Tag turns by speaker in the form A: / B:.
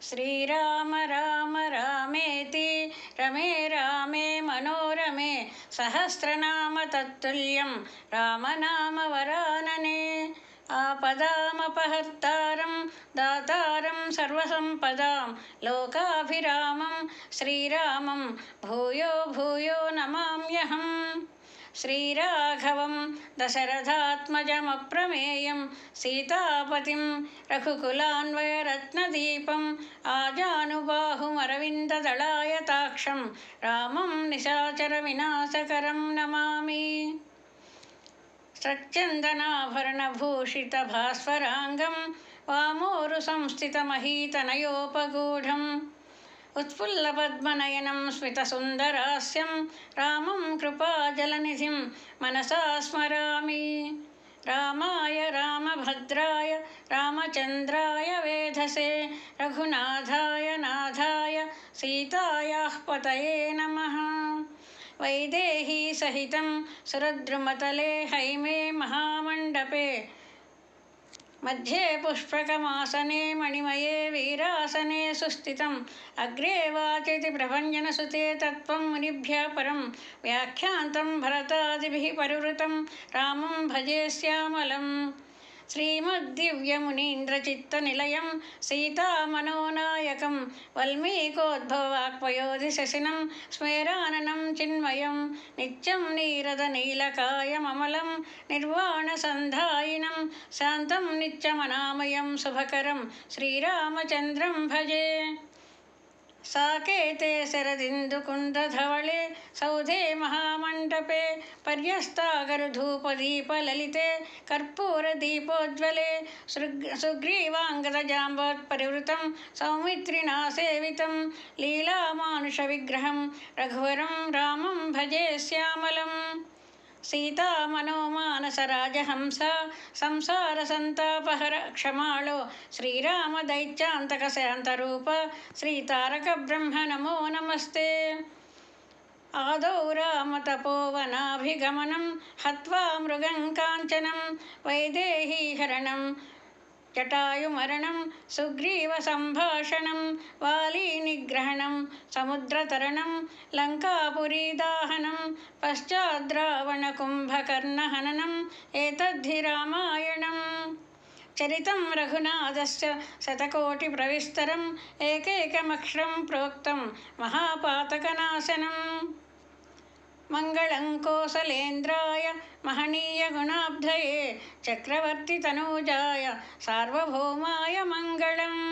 A: श्रीराम राम रामेति रमे रामे मनोरमे सहस्रनाम तत्तुल्यं रामनाम वरानने आपदामपहर्तारं दातारं सर्वसम्पदां लोकाभिरामं श्रीरामं भूयो भूयो नमाम्यहम् श्रीराघवं दशरथात्मजमप्रमेयं सीतापतिं रघुकुलान्वयरत्नदीपम् आजानुबाहुमरविन्ददलायताक्षं रामं निशाचरविनाशकरं नमामि स्रक्चन्दनाभरणभूषितभास्वराङ्गं वामोरुसंस्थितमहीतनयोपगूढम् उत्फुल्लपद्मनयनं स्मितसुन्दरास्यं रामं कृपाजलनिधिं मनसा स्मरामि रामाय रामभद्राय रामचन्द्राय वेधसे रघुनाथाय नाथाय सीतायाः पतये नमः वैदेहीसहितं सुरद्रुमतले हैमे महामण्डपे मध्ये पुष्पकमासने मणिमये वीरासने सुस्थितम् अग्रे वाचेति प्रभञ्जनसुते तत्त्वं मुनिभ्यः परं व्याख्यान्तं भरतादिभिः परिवृतं रामं भजे श्यामलम् श्रीमद्दिव्यमुनीन्द्रचित्तनिलयं सीतामनोनायकं वल्मीकोद्भववाक्पयोधिशशिनं स्मेराननं चिन्मयं नित्यं नीरदनीलकायममलं निर्वाणसन्धायिनं शान्तं नित्यमनामयं शुभकरं श्रीरामचन्द्रं भजे साकेते शरदिन्दुकुन्दधवळे सौधे महामण्डपे पर्यस्तागरधूपदीपललिते कर्पूरदीपोज्ज्वले सुग्रीवाङ्गदजाम्बोत्परिवृतं सौमित्रिणा सेवितं लीलामानुषविग्रहं रघुवरं रामं भजे श्यामलम् सीतामनोमानसराजहंस संसारसन्तापहर क्षमाळो श्रीरामदैत्यान्तकशान्तरूप श्रीतारकब्रह्म नमो नमस्ते आदौ रामतपोवनाभिगमनं हत्वा मृगं काञ्चनं वैदेहीहरणं जटायुमरणं सुग्रीवसम्भाषणं वालीनिग्रहणं समुद्रतरणं लङ्कापुरीदाहनं पश्चाद्रावणकुम्भकर्णहननम् एतद्धि रामायणं चरितं रघुनाथस्य शतकोटिप्रविस्तरम् एकैकमक्षरं प्रोक्तं महापातकनाशनम् मङ्गलं कोसलेन्द्राय महनीयगुणाब्धये चक्रवर्तितनूजाय सार्वभौमाय मङ्गलम्।